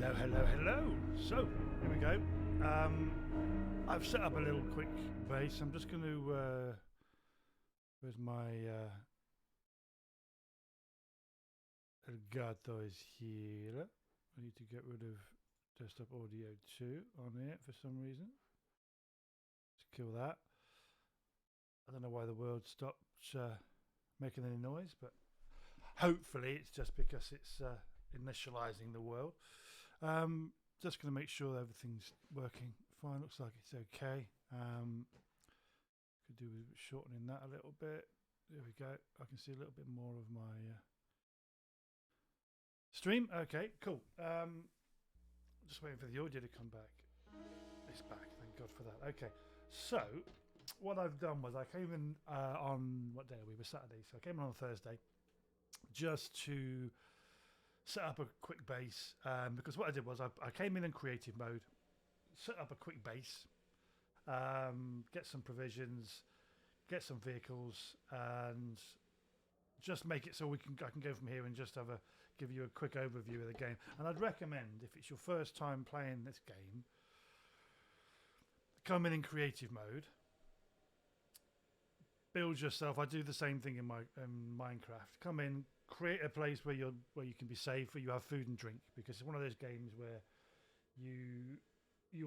Hello, hello, hello. So, here we go. I've set up a little quick base. I'm just going to... where's my... Elgato is here. I need to get rid of desktop audio 2 on here for some reason. Let's kill that. I don't know why the world stopped making any noise, but hopefully it's just because it's initializing the world. Just going to make sure that everything's working fine. Looks like it's okay. Could do with shortening that a little bit. There we go. I can see a little bit more of my stream. Okay, cool. Just waiting for the audio to come back. It's back. Thank God for that. Okay, so what I've done was I came in on what day? We were Saturday, so I came in on Thursday just to set up a quick base, because what I did was I came in creative mode, set up a quick base, get some provisions, get some vehicles, and just make it so I can go from here and just give you a quick overview of the game. And I'd recommend, if it's your first time playing this game, come in creative mode, build yourself. I do the same thing in Minecraft. Come in, create a place where you can be safe, where you have food and drink, because it's one of those games where you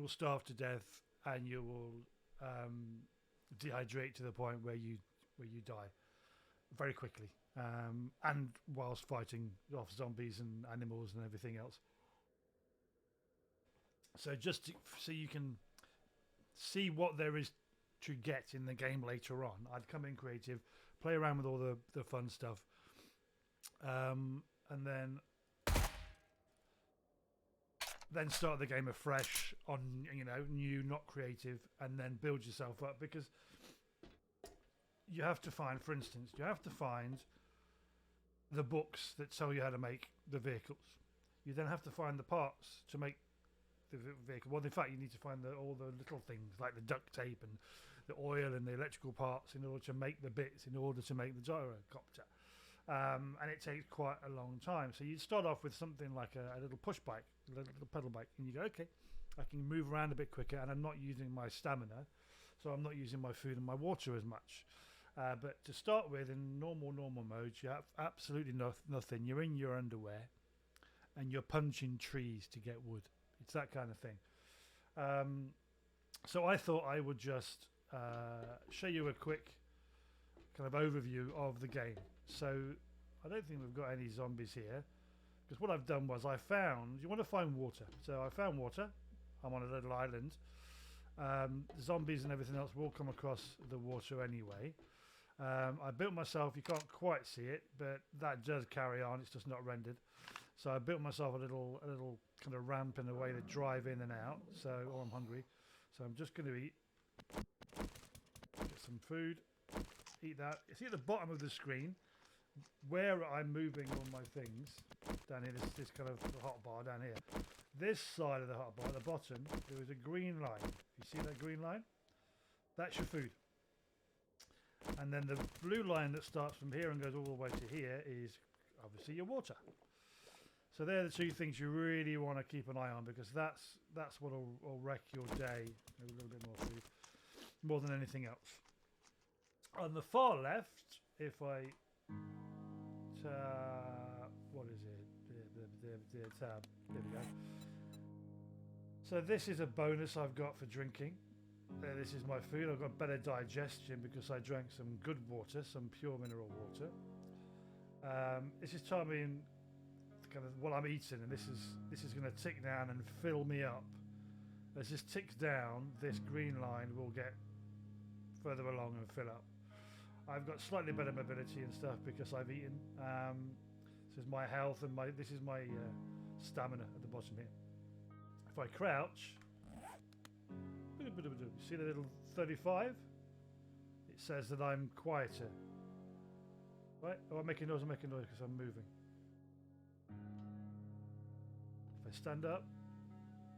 will starve to death and you will dehydrate to the point where you die very quickly, and whilst fighting off zombies and animals and everything else. So so you can see what there is to get in the game later on, I'd come in creative, play around with all the fun stuff, and then start the game afresh on new, not creative, and then build yourself up, because you have to find, for instance, the books that tell you how to make the vehicles. You then have to find the parts to make the vehicle. Well, in fact, you need to find all the little things like the duct tape and the oil and the electrical parts in order to make the bits, in order to make the gyrocopter. And it takes quite a long time. So you start off with something like a little push bike, a little pedal bike, and you go, okay, I can move around a bit quicker, and I'm not using my stamina, so I'm not using my food and my water as much. But to start with, in normal mode, you have absolutely nothing. You're in your underwear, and you're punching trees to get wood. It's that kind of thing. So I thought I would just show you a quick kind of overview of the game. So I don't think we've got any zombies here, because what I've done was you want to find water. So I found water. I'm on a little island. Zombies and everything else will come across the water anyway. I built myself, you can't quite see it, but that does carry on, it's just not rendered. So I built myself a little kind of ramp in a way to drive in and out. So, I'm hungry, so I'm just going to eat. Get some food, eat that. You see at the bottom of the screen where I'm moving all my things down here, this kind of hotbar down here. This side of the hotbar at the bottom, there is a green line. You see that green line? That's your food. And then the blue line that starts from here and goes all the way to here is obviously your water. So they're the two things you really want to keep an eye on, because that's what will wreck your day. Maybe a little bit more food, more than anything else. On the far left, if I what is it? The tab. There we go. So this is a bonus I've got for drinking. This is my food. I've got better digestion because I drank some good water, some pure mineral water. This is telling me kind of what I'm eating, and this is going to tick down and fill me up. As this ticks down, this green line will get further along and fill up. I've got slightly better mobility and stuff because I've eaten. This is my health, and this is my stamina at the bottom here. If I crouch, you see the little 35? It says that I'm quieter. Right? Oh, I'm making noise because I'm moving. If I stand up,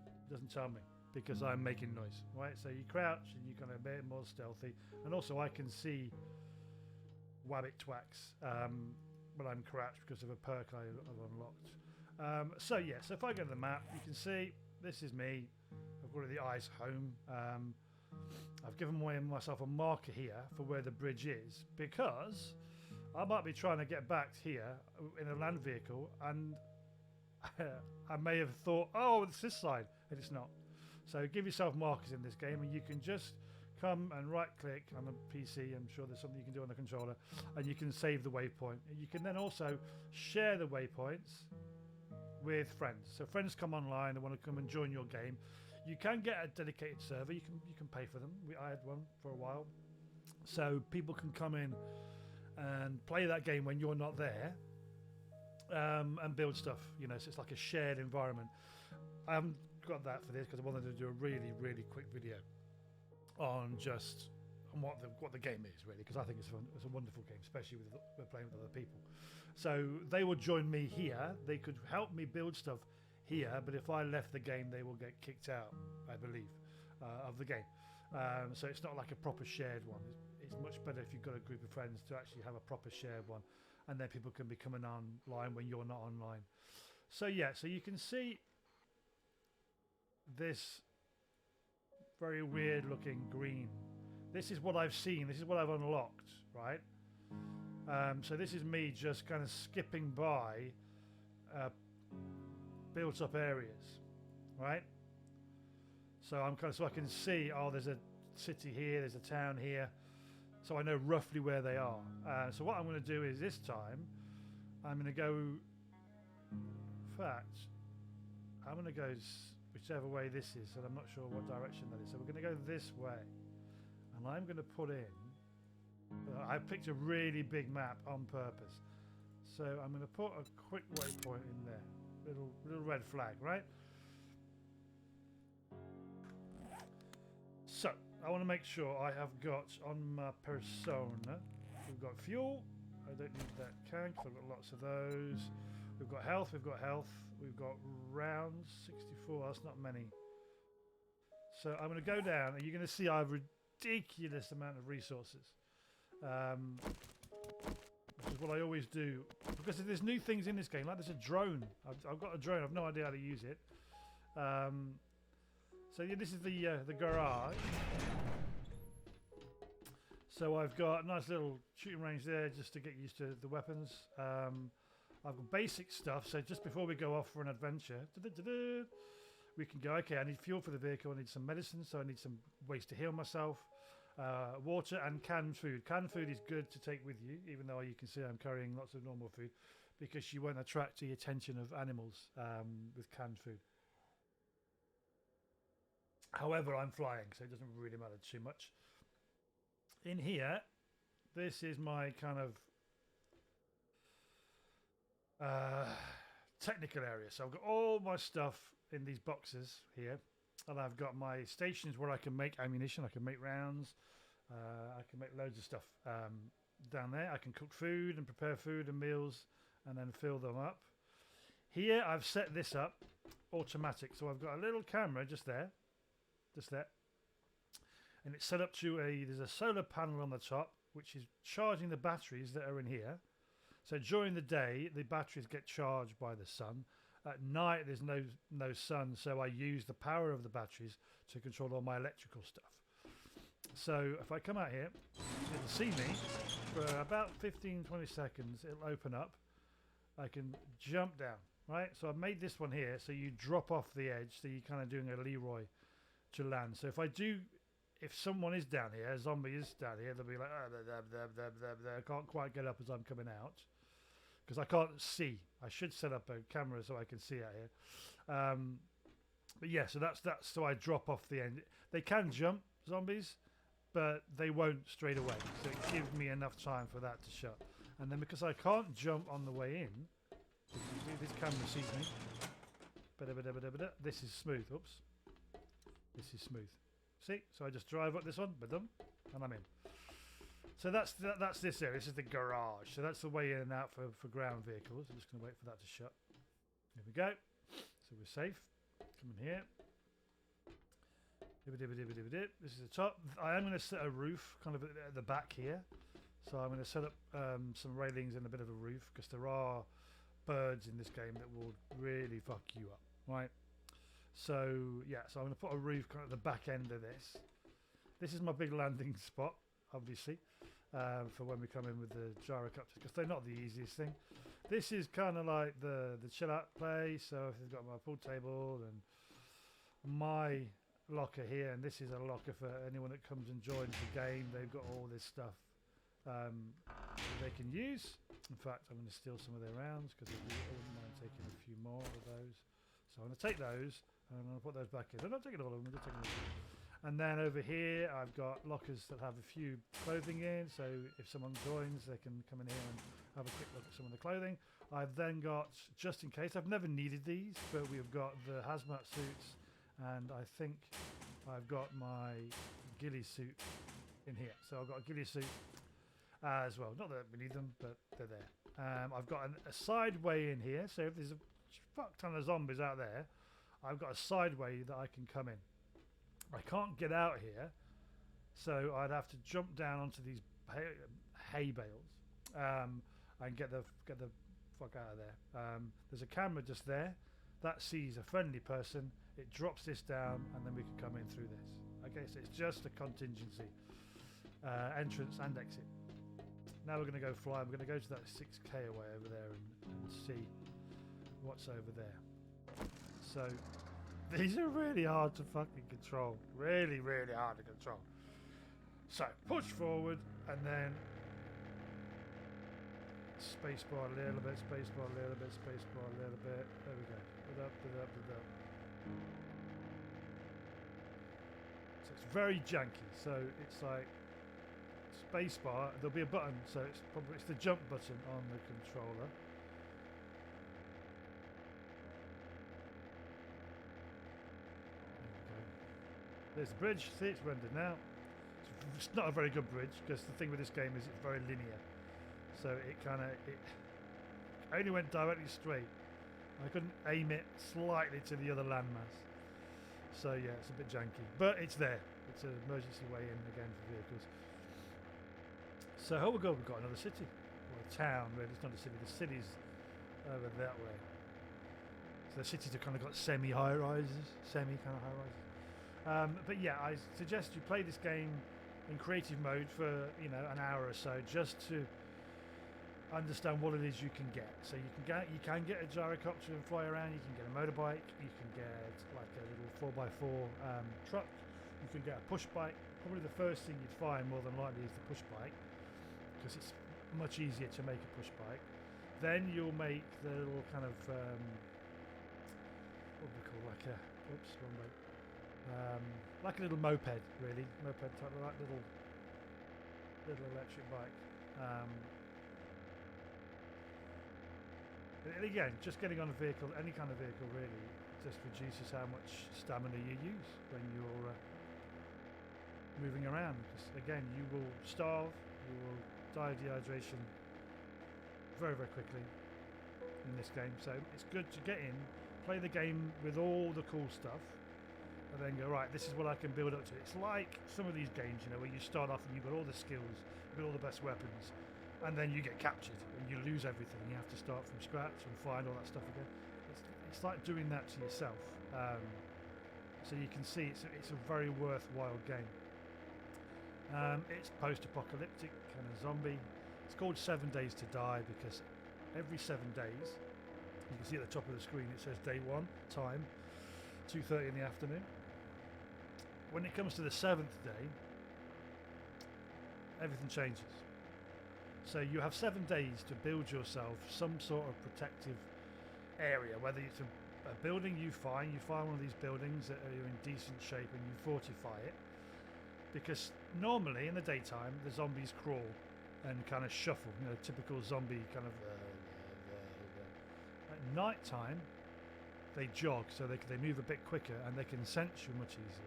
it doesn't tell me because I'm making noise. Right? So you crouch and you're kind of a bit more stealthy. And also I can see Wabbit Twacks when I'm crouched because of a perk I've unlocked. So yeah, so if I go to the map, you can see this is me. I've got the ice home. I've given myself a marker here for where the bridge is because I might be trying to get back here in a land vehicle and I may have thought, oh, it's this side, and it's not. So give yourself markers in this game and you can just come and right click on a PC. I'm sure there's something you can do on the controller and you can save the waypoint. You can then also share the waypoints with friends. So friends come online and want to come and join your game. You can get a dedicated server. You can pay for them. I had one for a while. So people can come in and play that game when you're not there and build stuff. You know, so it's like a shared environment. I haven't got that for this because I wanted to do a really, really quick video on just on what the game is really, because I think it's a wonderful game, especially with we're playing with other people. So they will join me here. They could help me build stuff here, but if I left the game, they will get kicked out, I believe, of the game. So it's not like a proper shared one. It's much better if you've got a group of friends to actually have a proper shared one, and then people can be coming online when you're not online. So yeah, so you can see this very weird looking green. This is what I've seen. This is what I've unlocked, right? So this is me just kind of skipping by built up areas, right? So I'm kind of, so I can see, oh, there's a city here, there's a town here, so I know roughly where they are. So what I'm going to do is this time I'm going to go, in fact, I'm going to go whichever way this is, and I'm not sure what direction that is. So we're going to go this way, and I'm going to put in, I picked a really big map on purpose. So I'm going to put a quick waypoint in there. Little red flag, right? So I want to make sure I have got on my persona. We've got fuel. I don't need that can because I've got lots of those. We've got health. We've got health. We've got rounds. 64. That's not many. So I'm going to go down, and you're going to see I have a ridiculous amount of resources. Which is what I always do, because there's new things in this game, like there's a drone. I've got a drone. I've no idea how to use it. So yeah, this is the garage. So I've got a nice little shooting range there just to get used to the weapons. I've got basic stuff. So just before we go off for an adventure, we can go, okay, I need fuel for the vehicle. I need some medicine, so I need some ways to heal myself. Water and canned food. Canned food is good to take with you, even though you can see I'm carrying lots of normal food, because you won't attract the attention of animals with canned food. However, I'm flying, so it doesn't really matter too much. In here, this is my kind of technical area. So I've got all my stuff in these boxes here. And I've got my stations where I can make ammunition, I can make rounds, I can make loads of stuff down there. I can cook food and prepare food and meals and then fill them up. Here I've set this up automatic, so I've got a little camera just there, and it's set up to there's a solar panel on the top which is charging the batteries that are in here. So during the day the batteries get charged by the sun. At night there's no sun, so I use the power of the batteries to control all my electrical stuff. So if I come out here, it'll see me for about 15-20 seconds. It'll open up. I can jump down, right? So I've made this one here, so you drop off the edge, so you're kind of doing a Leroy to land. So if someone is down here, a zombie is down here, they'll be like, oh, I can't quite get up as I'm coming out, because I can't see. I should set up a camera so I can see out here. But yeah, so that's so I drop off the end. They can jump, zombies, but they won't straight away. So it gives me enough time for that to shut. And then because I can't jump on the way in, this camera sees me. This is smooth. Oops. This is smooth. See? So I just drive up this one, and I'm in. So that's this area. This is the garage. So that's the way in and out for ground vehicles. I'm just going to wait for that to shut. Here we go. So we're safe. Come in here. This is the top. I am going to set a roof kind of at the back here. So I'm going to set up some railings and a bit of a roof, because there are birds in this game that will really fuck you up, right? So yeah, so I'm going to put a roof kind of at the back end of this. This is my big landing spot, obviously, for when we come in with the gyrocopters, because they're not the easiest thing. This is kind of like the chill out place. So if they've got my pool table and my locker here, and this is a locker for anyone that comes and joins the game. They've got all this stuff that they can use. In fact, I'm going to steal some of their rounds because I wouldn't mind taking a few more of those. So I'm going to take those and I'm going to put those back in. I'm not taking all of them, I'm just taking them. And then over here I've got lockers that have a few clothing in, so if someone joins they can come in here and have a quick look at some of the clothing. I've then got, just in case, I've never needed these, but we've got the hazmat suits, and I think I've got my ghillie suit in here. So I've got a ghillie suit as well. Not that we need them, but they're there. I've got a side way in here, so if there's a fuck ton of zombies out there, I've got a side way that I can come in. I can't get out here, so I'd have to jump down onto these hay bales and get the fuck out of there. There's a camera just there that sees a friendly person. It drops this down, and then we can come in through this. Okay, so it's just a contingency entrance and exit. Now we're going to go fly. We're going to go to that 6k away over there and see what's over there. So these are really hard to fucking control. Really, really hard to control. So push forward and then spacebar a little bit, spacebar a little bit, spacebar a little bit. There we go. Put up, put up, put up. So it's very janky. So it's like spacebar. There'll be a button. So it's the jump button on the controller. There's the bridge. See, it's rendered now. It's not a very good bridge because the thing with this game is it's very linear. So it only went directly straight. I couldn't aim it slightly to the other landmass. So yeah, it's a bit janky, but it's there. It's an emergency way in again for vehicles. So oh my god, we've got another city or a town. Really, it's not a city. The city's over that way. So the cities have kind of got semi-high rises, semi-kind of high rises. But yeah, I suggest you play this game in creative mode for an hour or so, just to understand what it is you can get. So you can get a gyrocopter and fly around. You can get a motorbike. You can get like a little 4x4 truck. You can get a push bike. Probably the first thing you'd find more than likely is the push bike, because it's much easier to make a push bike. Then you'll make the little kind of what do we call, like a wrong way. Like a little moped, really, moped type of like little electric bike. And again, just getting on a vehicle, any kind of vehicle, really, just reduces how much stamina you use when you're moving around. Because again, you will starve, you will die of dehydration very, very quickly in this game. So it's good to get in, play the game with all the cool stuff, and then go, right, this is what I can build up to. It's like some of these games, where you start off and you've got all the skills, you've got all the best weapons, and then you get captured and you lose everything. You have to start from scratch and find all that stuff again. It's like doing that to yourself. So you can see it's a very worthwhile game. It's post-apocalyptic, kind of zombie. It's called 7 Days to Die because every 7 days, you can see at the top of the screen, it says day 1, time, 2:30 in the afternoon. When it comes to the 7th day, everything changes. So you have 7 days to build yourself some sort of protective area, whether it's a building you find one of these buildings that are in decent shape and you fortify it, because normally in the daytime the zombies crawl and kind of shuffle, typical zombie kind of at night time they jog, so they move a bit quicker and they can sense you much easier.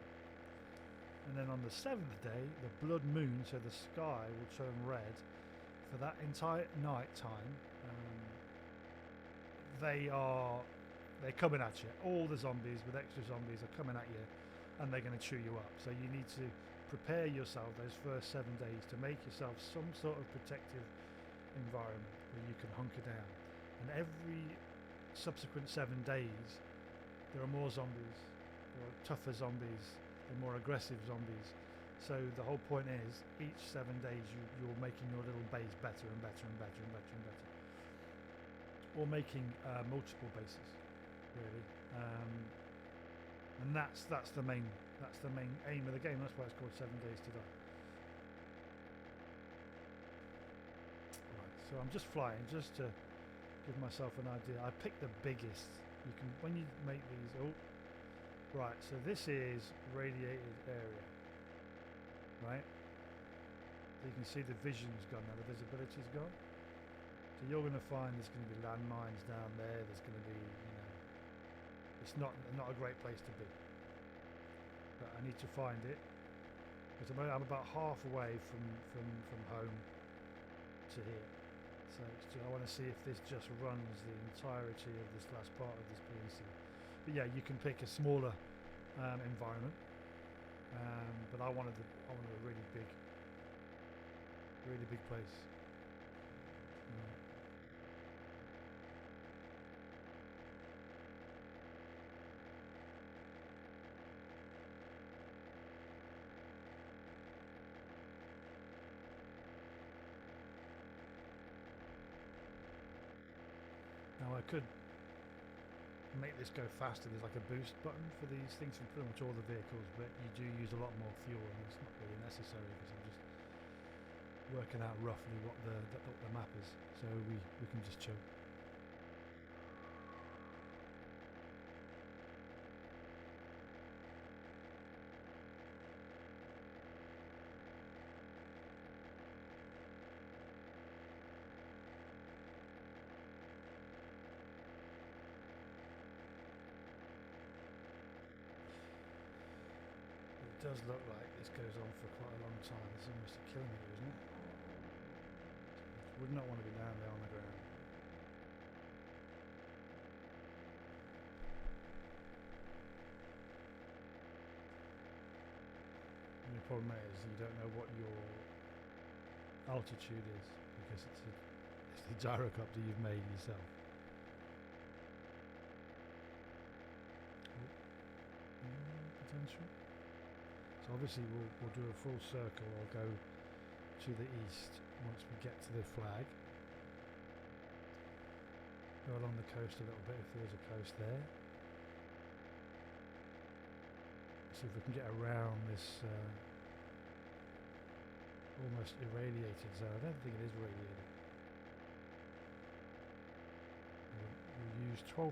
And then on the 7th day, the blood moon, so the sky will turn red for that entire night time. They're coming at you. All the zombies with extra zombies are coming at you, and they're going to chew you up. So you need to prepare yourself those first 7 days to make yourself some sort of protective environment where you can hunker down. and every subsequent 7 days there are more zombies, there are tougher zombies, there are more aggressive zombies. So the whole point is, each 7 days you're making your little base better and better and better and better and better, or making multiple bases, really. And that's the main aim of the game. That's why it's called 7 Days to Die. Right, so I'm just flying just to give myself an idea. I picked the biggest. You can, when you make these. Oh, right. So this is radiated area. Right. So you can see the vision's gone now. The visibility's gone. So you're going to find there's going to be landmines down there. There's going to be, it's not a great place to be. But I need to find it because I'm about half away from home to here. So I want to see if this just runs the entirety of this last part of this peninsula. But yeah, you can pick a smaller environment. But I wanted a really big place. Now I could make this go faster. There's like a boost button for these things from pretty much all the vehicles, but you do use a lot more fuel, and it's not really necessary because I'm just working out roughly what the map is, so we can just chill. It does look like this goes on for quite a long time. It's almost a kilometre, isn't it? Would not want to be down there on the ground. The only problem is you don't know what your altitude is because it's the gyrocopter you've made yourself. Potential. So obviously we'll do a full circle. I'll go to the east once we get to the flag. Go along the coast a little bit if there's a coast there. See if we can get around this almost irradiated zone. I don't think it is radiated. We'll use 12%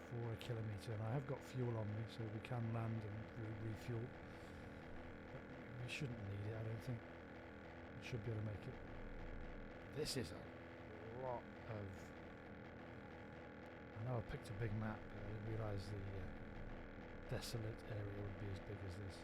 for a kilometre, and I have got fuel on me, so we can land and refuel. But we shouldn't need it, I don't think. We should be able to make it. This is a lot of. I know I picked a big map, but I didn't realise the desolate area would be as big as this.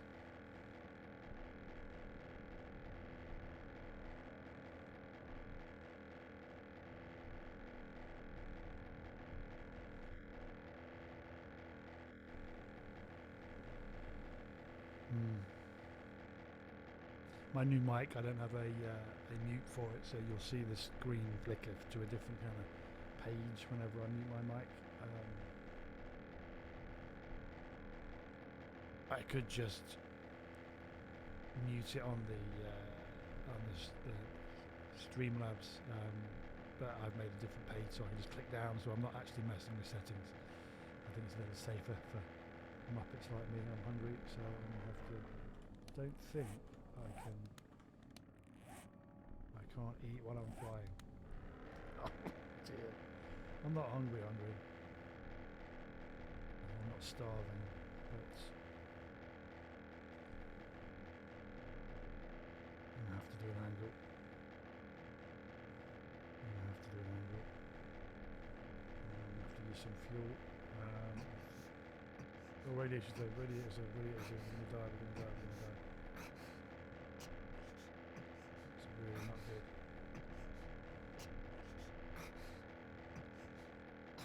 My new mic, I don't have a mute for it, so you'll see the screen flicker to a different kind of page whenever I mute my mic. I could just mute it on the Streamlabs, but I've made a different page, so I can just click down, so I'm not actually messing with settings. I think it's a little safer for Muppets like me. I'm hungry, so I'm gonna have to. Don't think I can't eat while I'm flying. Oh dear. I'm not hungry. I'm not starving, but I'm gonna have to do an angle. I'm gonna have to use some fuel. Oh, radiation's low, radiator's low, we're gonna die. It's really not good.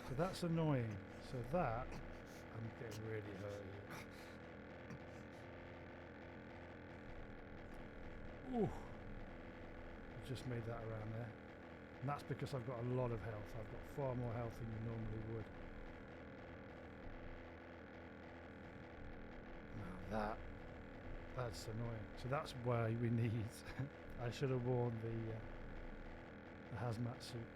So that's annoying. So that, I'm getting really hurt here. Ooh. I just made that around there. And that's because I've got a lot of health. I've got far more health than you normally would. Now that's annoying. So that's why we need I should have worn the hazmat suit.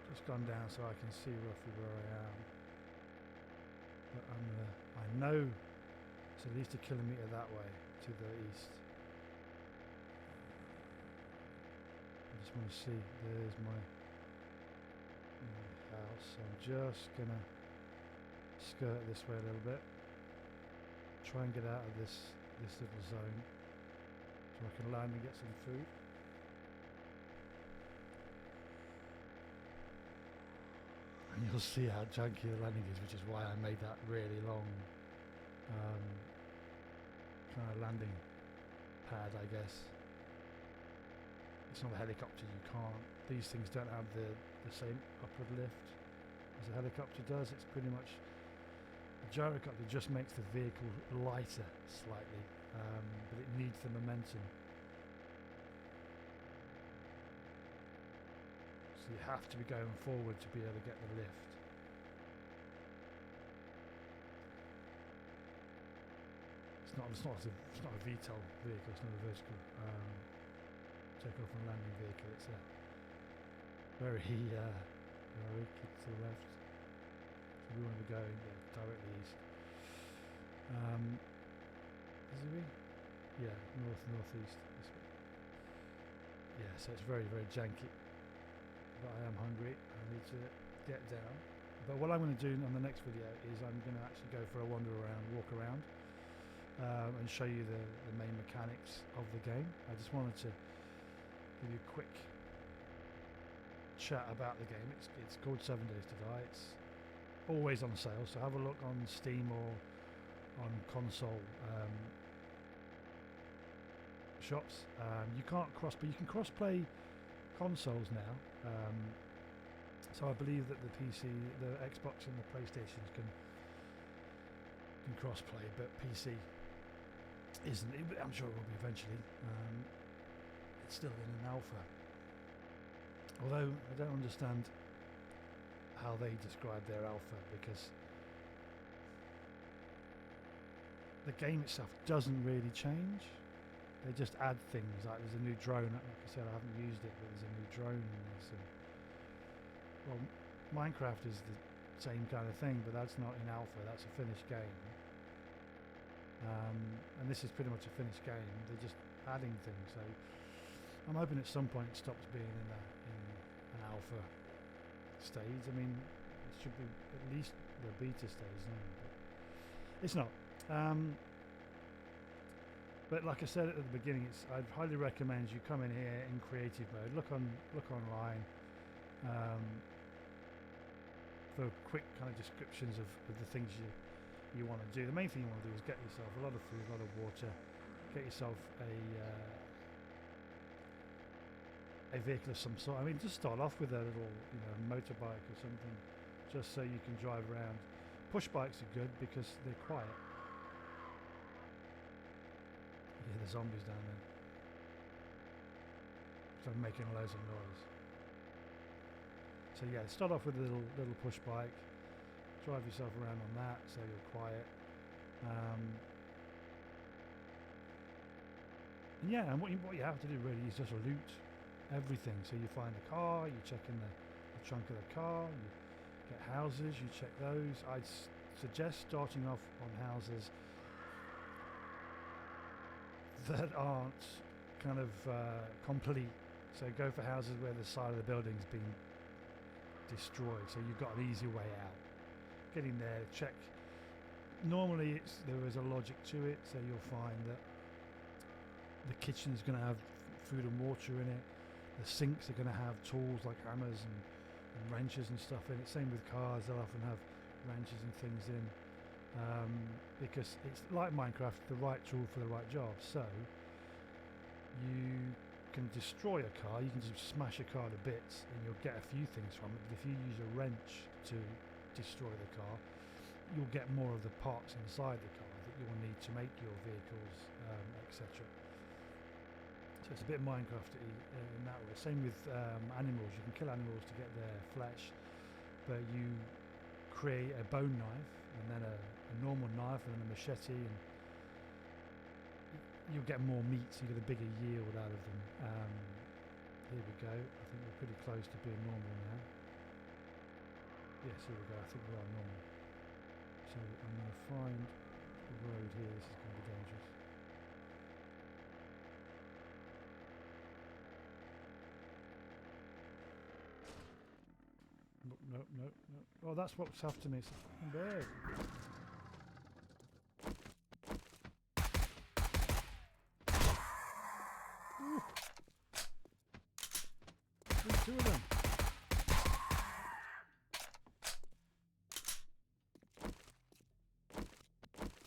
Just gone down so I can see roughly where I am. But I know it's at least a kilometre that way to the east. I just want to see. There's my house. So I'm just gonna skirt this way a little bit. Try and get out of this little zone so I can land and get some food. And you'll see how janky the landing is, which is why I made that really long kind of landing pad, I guess. It's not a helicopter, you can't. These things don't have the same upward lift as a helicopter does. It's pretty much, a gyrocopter just makes the vehicle lighter slightly, but it needs the momentum. So you have to be going forward to be able to get the lift. It's not a VTOL vehicle. It's not a vertical takeoff and landing vehicle. It's a very heroic to the left. So we want to be going directly east. Is it me? Yeah, northeast. This way. Yeah, so it's very janky. But I am hungry. I need to get down. But what I'm going to do on the next video is I'm going to actually go for a walk around, and show you the main mechanics of the game. I just wanted to give you a quick chat about the game. It's called 7 Days to Die. It's always on sale, so have a look on Steam or on console shops. You can't but you can cross-play consoles now. So I believe that the PC, the Xbox and the PlayStations can cross-play, but PC isn't. I'm sure it will be eventually. It's still in an alpha. Although I don't understand how they describe their alpha, because the game itself doesn't really change. They just add things, like there's a new drone. Like I said, I haven't used it, but there's a new drone. And well, Minecraft is the same kind of thing, but that's not in alpha. That's a finished game. And this is pretty much a finished game. They're just adding things. So I'm hoping at some point it stops being in an alpha stage. I mean, it should be at least the beta stage now, but it's not. But like I said at the beginning, I'd highly recommend you come in here in creative mode. Look online for quick kind of descriptions of the things you want to do. The main thing you want to do is get yourself a lot of food, a lot of water, get yourself a vehicle of some sort. I mean, just start off with a little motorbike or something, just so you can drive around. Push bikes are good because they're quiet. Yeah, the zombies down there. So I'm making loads of noise. So yeah, start off with a little push bike. Drive yourself around on that so you're quiet. And yeah, and what you have to do really is just loot everything. So you find the car, you check in the trunk of the car, you get houses, you check those. I'd suggest starting off on houses that aren't kind of complete. So go for houses where the side of the building's been destroyed, so you've got an easy way out. Get in there, check. Normally there is a logic to it, so you'll find that the kitchen is going to have food and water in it. The sinks are going to have tools like hammers and wrenches and stuff in it. Same with cars, they'll often have wrenches and things in. Because it's like Minecraft, the right tool for the right job. So you can destroy a car, you can just smash a car to bits and you'll get a few things from it. But if you use a wrench to destroy the car, you'll get more of the parts inside the car that you'll need to make your vehicles, etc. So it's a bit Minecraft-y in that way. Same with animals. You can kill animals to get their flesh, but you create a bone knife and then a normal knife and then a machete, and you'll get more meat, so you get a bigger yield out of them. Here we go. I think we're pretty close to being normal now. Yes, here we go. I think we are normal. So I'm going to find the road here. This is going to be dangerous. No. Oh, that's what's after me. It's a fucking bird. Ooh. There's 2 of them.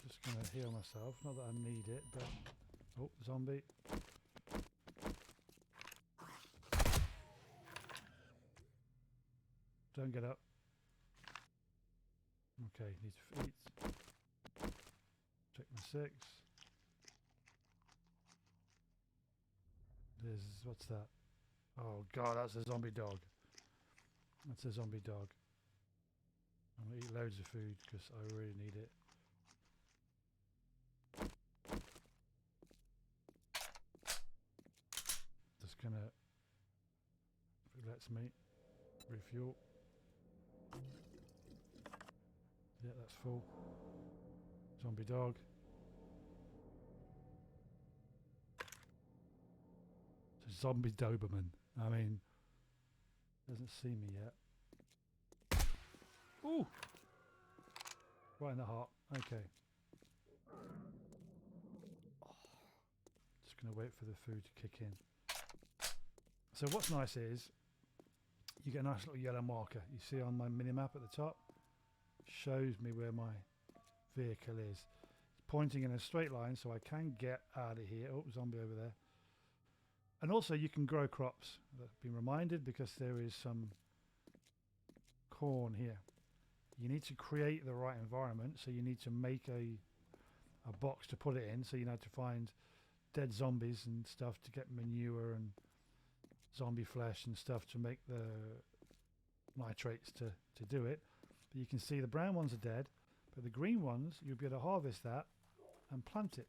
Just going to heal myself. Not that I need it, but... Oh, zombie. Don't get up. Okay, need to eat. Check my 6. There's... what's that? Oh god, that's a zombie dog. That's a zombie dog. I'm going to eat loads of food because I really need it. Just gonna... if it lets me refuel. Yeah, that's full. Zombie dog. It's a zombie Doberman. I mean, doesn't see me yet. Ooh! Right in the heart. Okay. Just going to wait for the food to kick in. So what's nice is you get a nice little yellow marker. You see on my mini-map at the top? Shows me where my vehicle is. It's pointing in a straight line, so I can get out of here. Oh, zombie over there. And also you can grow crops. I've been reminded because there is some corn here. You need to create the right environment, so you need to make a box to put it in, so you need to find dead zombies and stuff to get manure and zombie flesh and stuff to make the nitrates to do it. But you can see the brown ones are dead, but the green ones, you'll be able to harvest that and plant it.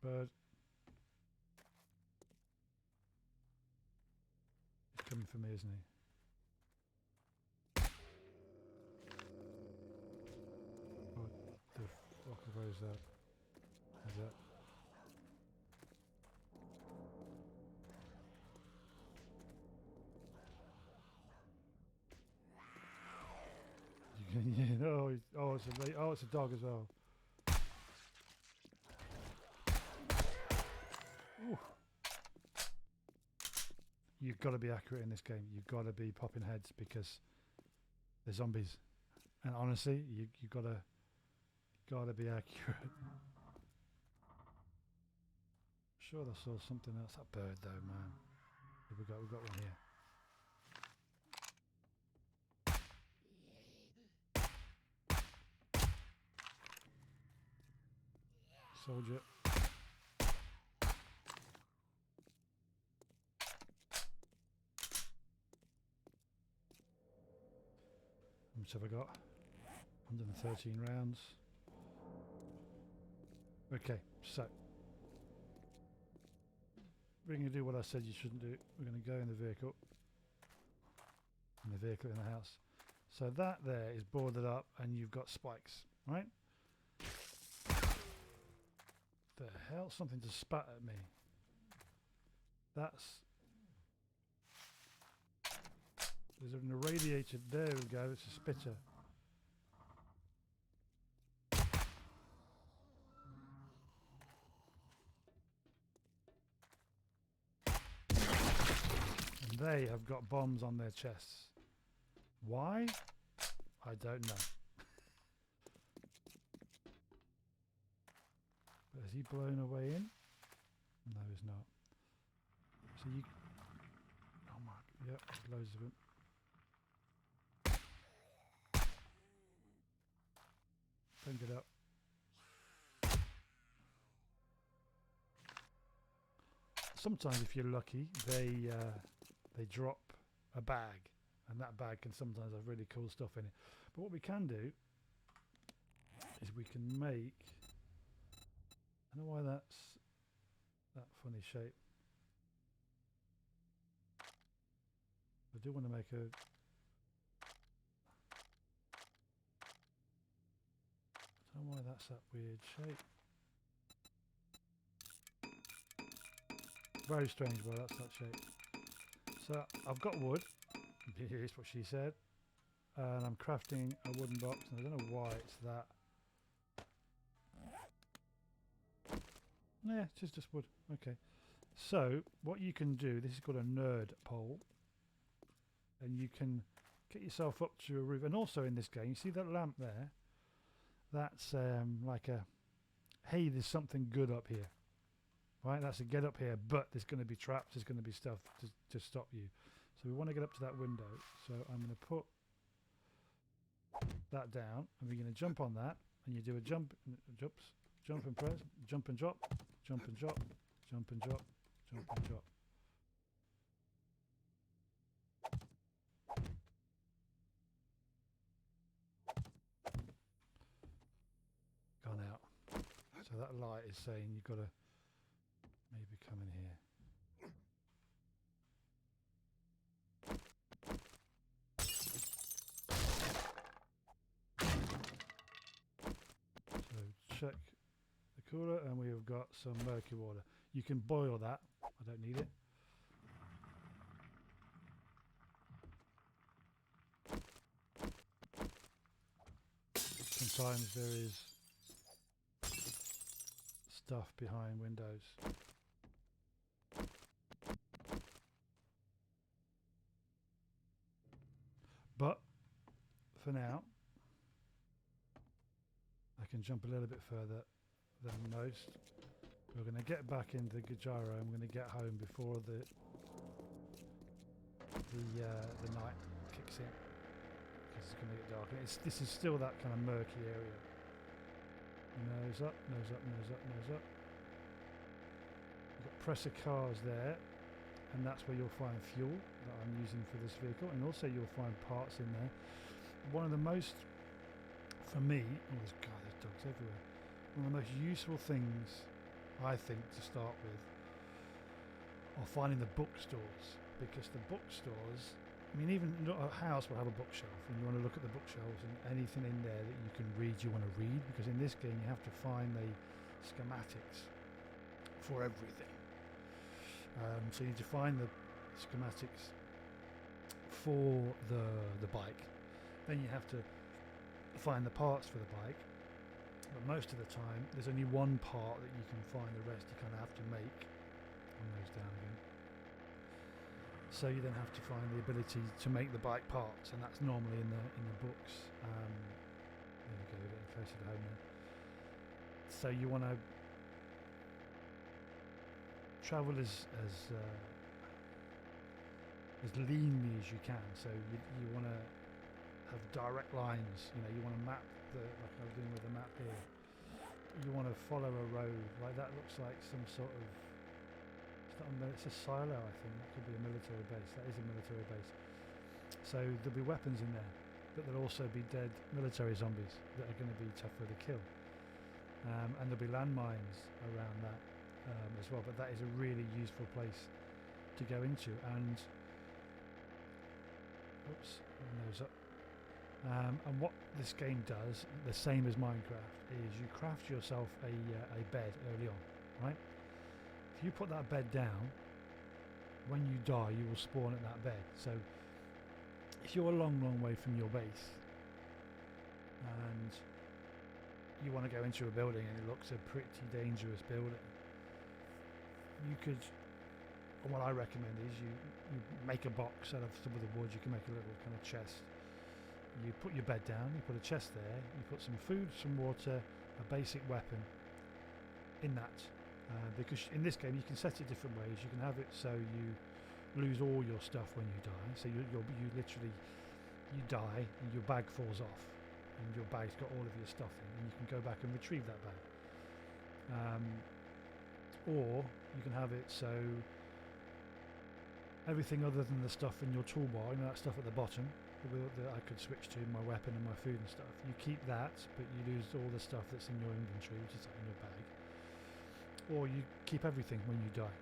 Bird. He's coming for me, isn't he? What the fuck is that? Is that? Yeah, oh, it's a dog as well. Ooh. You've got to be accurate in this game. You've got to be popping heads because they're zombies. And honestly, you gotta be accurate. Sure, I saw something else. That bird, though, man. Here we go. We've got one here. Soldier. How much have I got? 113 rounds. Okay, so we're going to do what I said you shouldn't do. We're going to go in the vehicle. In the vehicle in the house. So that there is boarded up and you've got spikes, right? The hell? Something just spat at me. That's... There's an irradiated... There we go, it's a spitter. And they have got bombs on their chests. Why? I don't know. But has he blown away in? No, he's not. So you... Oh my... Yep, there's loads of them. Don't get up. Sometimes, if you're lucky, they drop a bag, and that bag can sometimes have really cool stuff in it. But what we can do is we can make... I don't know why that's that funny shape. I do want to make a... I don't know why that's that weird shape. Very strange why that's that shape. So I've got wood. Here's what she said. And I'm crafting a wooden box, and I don't know why it's that. Yeah, it's just wood. Okay. So what you can do, this is called a nerd pole, and you can get yourself up to a roof. And also in this game, you see that lamp there? That's like a, hey, there's something good up here. Right, that's a get up here, but there's going to be traps, there's going to be stuff to stop you. So we want to get up to that window. So I'm going to put that down, and we're going to jump on that, and you do a jump and press, jump and drop, jump and drop, jump and drop, jump and drop. Gone out. So that light is saying you've got to maybe come in here. So check the cooler, and we have got some murky water. You can boil that. I don't need it. Sometimes there is stuff behind windows. But for now, I can jump a little bit further than most. We're going to get back into Gajara. I'm going to get home before the night kicks in, because it's going to get dark. And this is still that kind of murky area. Nose up, nose up, nose up, nose up. We've got presser cars there, and that's where you'll find fuel that I'm using for this vehicle, and also you'll find parts in there. One of the most, for me, oh there's dogs everywhere. One of the most useful things, I think, to start with, are finding the bookstores, because the bookstores, I mean, even a house will have a bookshelf, and you want to look at the bookshelves, and anything in there that you can read, you want to read, because in this game you have to find the schematics for everything. So you need to find the schematics for the bike. Then you have to find the parts for the bike. But most of the time, there's only one part that you can find. The rest you kind of have to make. One goes down again. So you then have to find the ability to make the bike parts, and that's normally in the books. There we go, we're getting closer to home now. So you want to travel as leanly as you can. So you want to have direct lines. You know, you want to map like I was doing with the map here. You want to follow a road. Like that looks like some sort of. It's a silo, I think. That could be a military base. That is a military base. So there'll be weapons in there, but there'll also be dead military zombies that are going to be tougher to kill. And there'll be landmines around that as well. But that is a really useful place to go into. And oops, nose up. And what this game does, the same as Minecraft, is you craft yourself a bed early on, right? If you put that bed down, when you die, you will spawn at that bed. So if you're a long, long way from your base, and you want to go into a building and it looks a pretty dangerous building, you could, what I recommend is you make a box out of some of the wood. You can make a little kind of chest. You put your bed down, you put a chest there, you put some food, some water, a basic weapon in that, because in this game you can set it different ways. You can have it so you lose all your stuff when you die. So you literally you die and your bag falls off, and your bag's got all of your stuff in, and you can go back and retrieve that bag. Or you can have it so everything other than the stuff in your toolbar, you know, that stuff at the bottom that I could switch to, my weapon and my food and stuff, you keep that, but you lose all the stuff that's in your inventory, which is like in your bag. Or you keep everything when you die.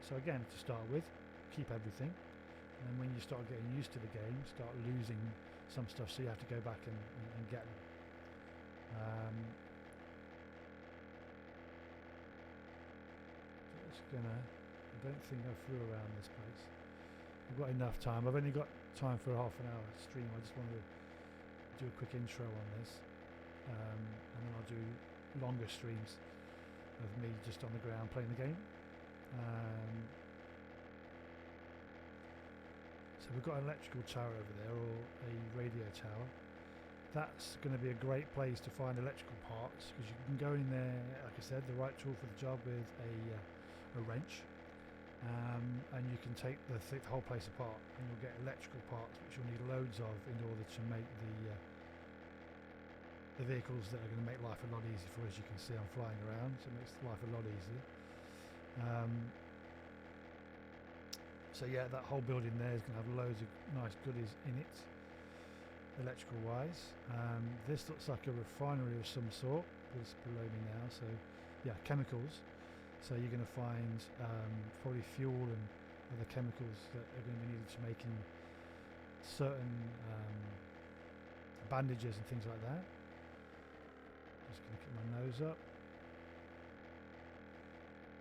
So again, to start with, keep everything, and then when you start getting used to the game, start losing some stuff, so you have to go back and get them. Just gonna, I don't think I flew around this place. I've got enough time. I've only got time for a half an hour stream. I just wanted to do a quick intro on this, and then I'll do longer streams of me just on the ground playing the game. So we've got an electrical tower over there, or a radio tower. That's going to be a great place to find electrical parts, because you can go in there, like I said, the right tool for the job, with a wrench, and you can take the whole place apart, and you'll get electrical parts which you'll need loads of in order to make the vehicles that are going to make life a lot easier for us. You can see I'm flying around, so it makes life a lot easier. So yeah, that whole building there is going to have loads of nice goodies in it, electrical wise. This looks like a refinery of some sort, but it's below me now, so yeah, chemicals. So you're going to find probably fuel and other chemicals that are going to be needed to making certain bandages and things like that. Just going to keep my nose up.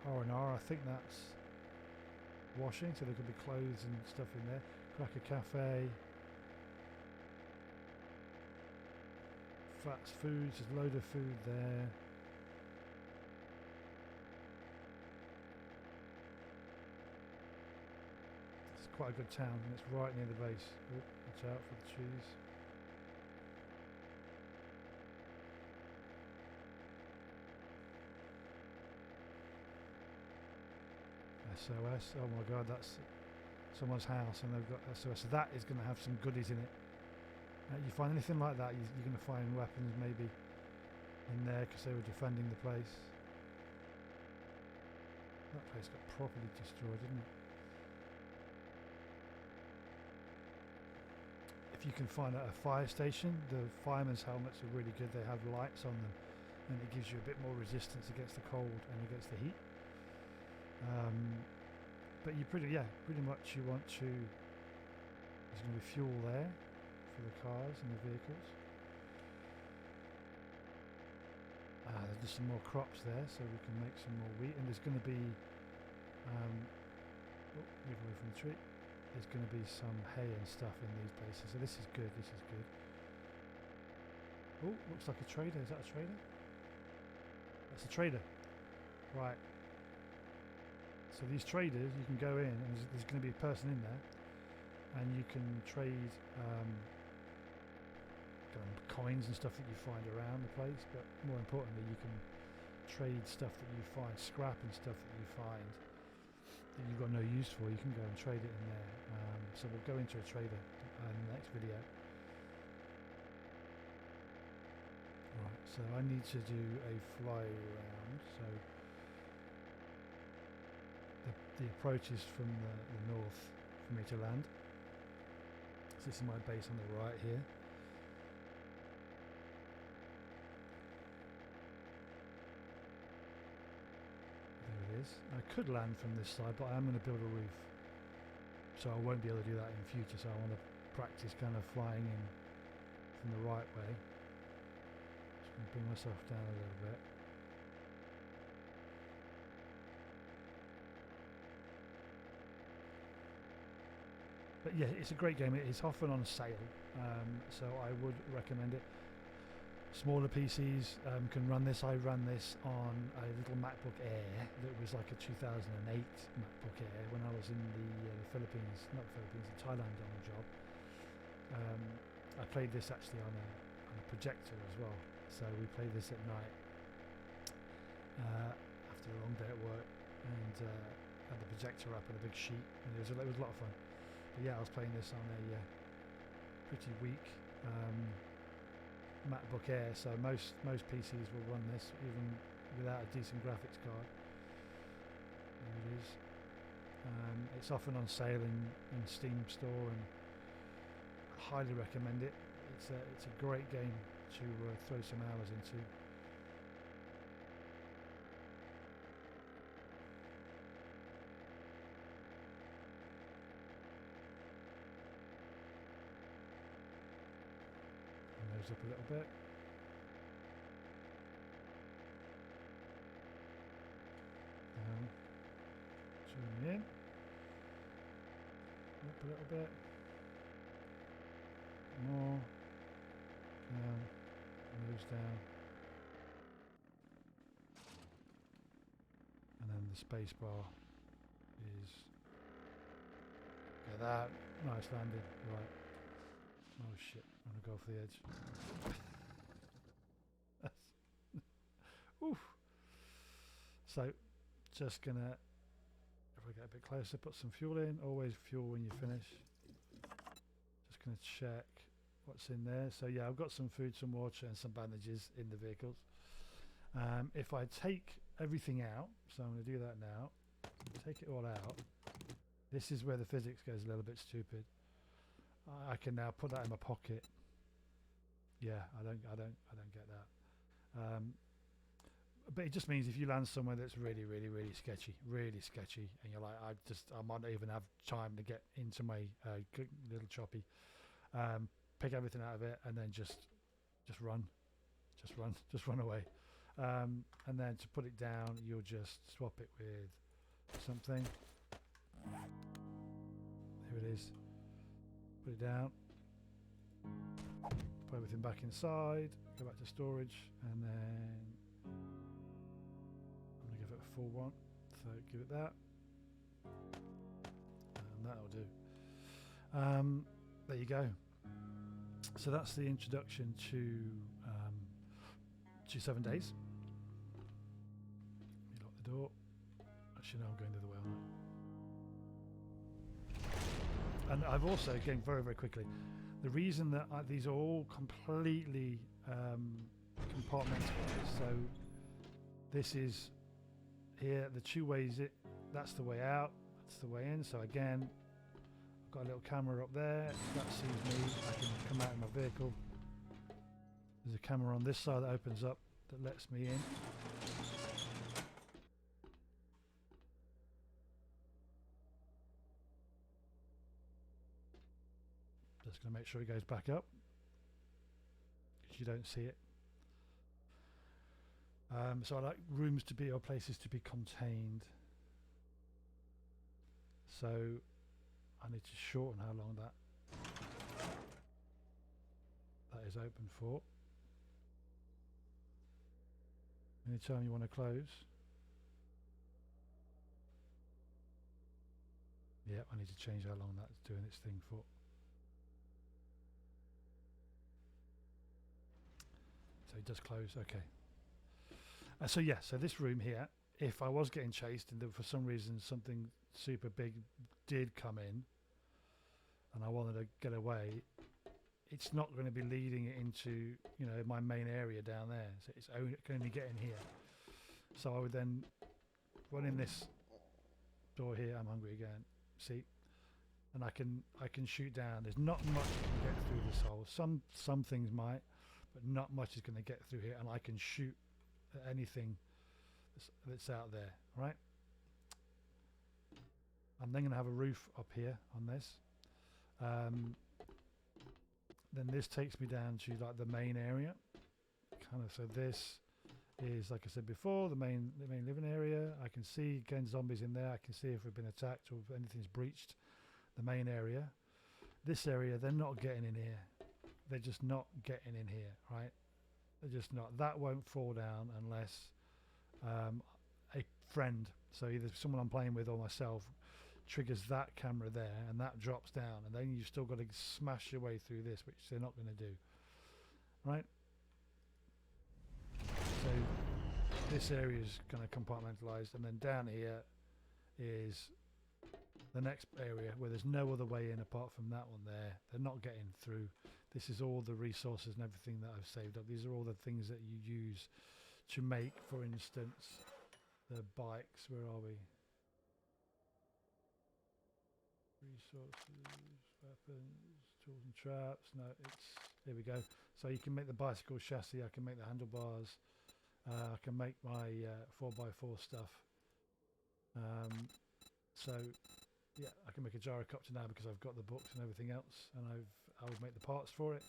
R&R, I think that's washing, so there could be clothes and stuff in there. Cracker Cafe. Fats Foods, there's a load of food there. It's quite a good town, and it's right near the base. Oh, watch out for the trees. SOS, oh my god, that's someone's house and they've got SOS, so that is going to have some goodies in it. You find anything like that, you're going to find weapons maybe in there, because they were defending the place. That place got properly destroyed, didn't it? If you can find a fire station, the firemen's helmets are really good. They have lights on them, and it gives you a bit more resistance against the cold and against the heat. But you pretty much you want to. There's going to be fuel there for the cars and the vehicles. There's just some more crops there, so we can make some more wheat. And there's going to be, move away from the tree. There's going to be some hay and stuff in these places. So this is good. This is good. Oh, looks like a trader. Is that a trader? That's a trader. Right. So these traders, you can go in, and there's going to be a person in there, and you can trade coins and stuff that you find around the place. But more importantly, you can trade stuff that you find, scrap and stuff that you find that you've got no use for. You can go and trade it in there. So we'll go into a trader in the next video. Right. So I need to do a fly around. So the approach is from the north for me to land. So this is my base on the right here. There it is. I could land from this side, but I am going to build a roof. So I won't be able to do that in future, so I want to practice kind of flying in from the right way. Just going to bring myself down a little bit. But yeah, it's a great game. It's often on sale, so I would recommend it. Smaller PCs can run this. I ran this on a little MacBook Air that was like a 2008 MacBook Air when I was in the Philippines, not the Philippines, in Thailand on a job. I played this actually on a projector as well, so we played this at night. after a long day at work, and had the projector up and a big sheet, and it was a lot of fun. But yeah, I was playing this on a pretty weak MacBook Air, so most PCs will run this even without a decent graphics card. There it is. It's often on sale in Steam Store, and I highly recommend it. It's a great game to throw some hours into. Nose up a little bit. Down. Zoom in. Up a little bit. More. Down. Nose down. And then the space bar is. Get that. Nice landing. Right. Oh shit, I'm gonna go for the edge. Oof. So, just gonna, if I get a bit closer, put some fuel in. Always fuel when you finish. Just gonna check what's in there. So yeah, I've got some food, some water, and some bandages in the vehicles. If I take everything out, so I'm gonna do that now. Take it all out. This is where the physics goes a little bit stupid. I can now put that in my pocket. Yeah, I don't get that. But it just means if you land somewhere that's really sketchy, and you're like, I might not even have time to get into my little choppy. Pick everything out of it and then just run away. And then to put it down, you'll just swap it with something. Here it is. Put it down, put everything back inside, go back to storage, and then I'm going to give it a full one, so give it that, and that'll do. There you go. So that's the introduction to 7 days. You lock the door. Actually no, I'm going the other way, aren't I? And I've also, again, very quickly, the reason that these are all completely compartmentalized. So this is here, the two ways that's the way out, that's the way in. So again, I've got a little camera up there. That sees me. I can come out of my vehicle. There's a camera on this side that opens up that lets me in. Just going to make sure it goes back up because you don't see it. So I like rooms to be, or places to be contained. So I need to shorten how long that is open for. Anytime you want to close. Yeah, I need to change how long that's doing its thing for. So it does close, okay. So yeah, so this room here, if I was getting chased and for some reason something super big did come in and I wanted to get away, it's not going to be leading it into, you know, my main area down there. So it's only, it can only get in here. So I would then run in this door here. I'm hungry again. See, and I can shoot down. There's not much can get through this hole. Some things might, but not much is going to get through here. And I can shoot at anything that's out there. Right. I'm then going to have a roof up here on this. Then this takes me down to like the main area, kind of. So this is, like I said before, the main living area. I can see again zombies in there. I can see if we've been attacked or if anything's breached the main area. This area, they're not getting in here. They're just not getting in here, right? They're just not. That won't fall down unless a friend, so either someone I'm playing with or myself, triggers that camera there and that drops down, and then you've still got to smash your way through this, which they're not going to do, right? So this area is kind of compartmentalized, and then down here is the next area where there's no other way in apart from that one there. They're not getting through. This is all the resources and everything that I've saved up. These are all the things that you use to make, for instance, the bikes. Where are we? Resources, weapons, tools and traps. No, it's here we go. So you can make the bicycle chassis. I can make the handlebars. I can make my 4x4 stuff. So yeah, I can make a gyrocopter now because I've got the books and everything else, and I'll make the parts for it.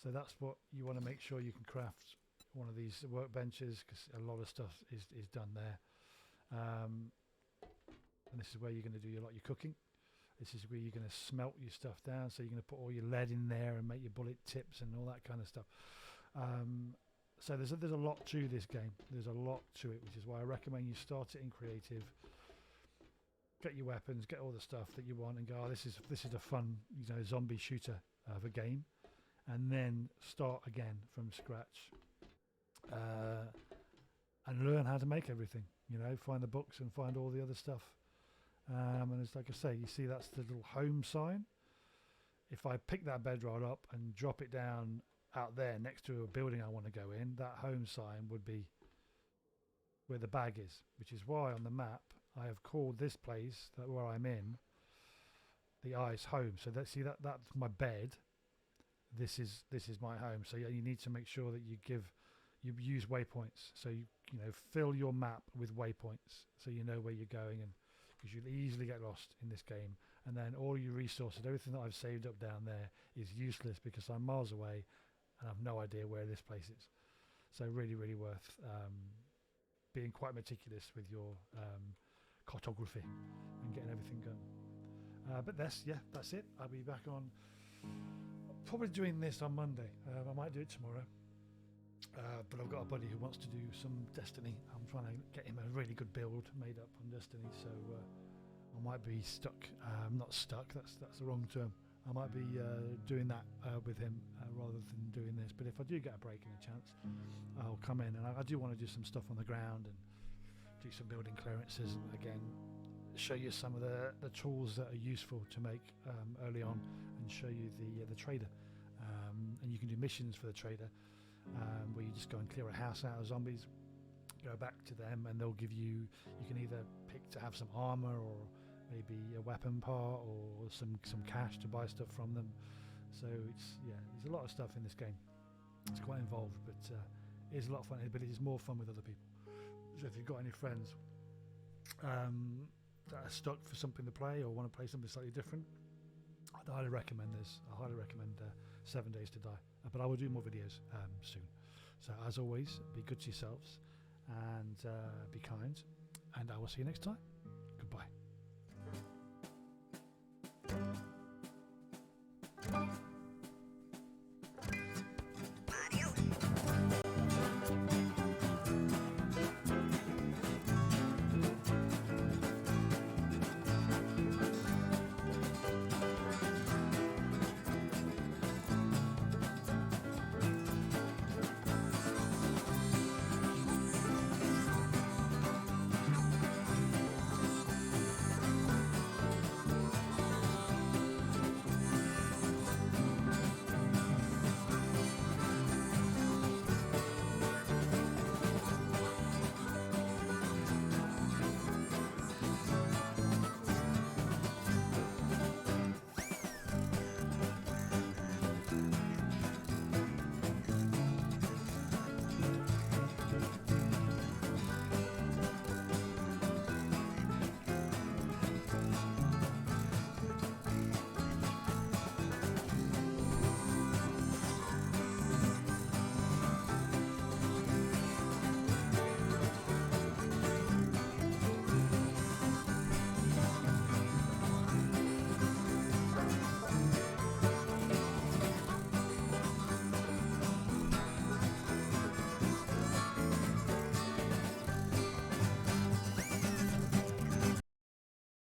So that's what you want to make sure you can craft one of these workbenches, because a lot of stuff is done there. And this is where you're going to do your cooking. This is where you're going to smelt your stuff down. So you're going to put all your lead in there and make your bullet tips and all that kind of stuff. So there's a lot to this game. There's a lot to it, which is why I recommend you start it in creative. Get your weapons, get all the stuff that you want, and go, oh, this is a fun, zombie shooter of a game, and then start again from scratch, and learn how to make everything. Find the books and find all the other stuff. And it's like I say, you see that's the little home sign. If I pick that bedroll up and drop it down out there next to a building I want to go in, that home sign would be where the bag is, which is why on the map I have called this place where I'm in the ice home. So that's my bed. This is my home. So yeah, you need to make sure that you use waypoints. So you fill your map with waypoints so you know where you're going, and because you'll easily get lost in this game. And then all your resources, everything that I've saved up down there is useless because I'm miles away and I've no idea where this place is. So really, really worth being quite meticulous with your cartography and getting everything going. But that's it. I'll be back on, probably doing this on Monday. I might do it tomorrow. But I've got a buddy who wants to do some Destiny. I'm trying to get him a really good build made up on Destiny, so I might be stuck. Not stuck, that's the wrong term. I might be doing that with him rather than doing this. But if I do get a break and a chance, I'll come in, and I do want to do some stuff on the ground and do some building clearances, and again show you some of the tools that are useful to make early on, and show you the trader. And you can do missions for the trader, where you just go and clear a house out of zombies, go back to them, and they'll give you can either pick to have some armor, or maybe a weapon part, or some cash to buy stuff from them. So there's a lot of stuff in this game. It's quite involved, but it is a lot of fun, but it is more fun with other people. So if you've got any friends that are stuck for something to play, or want to play something slightly different, I'd highly recommend this. I highly recommend 7 Days to Die. But I will do more videos soon. So as always, be good to yourselves, and be kind, and I will see you next time. Goodbye.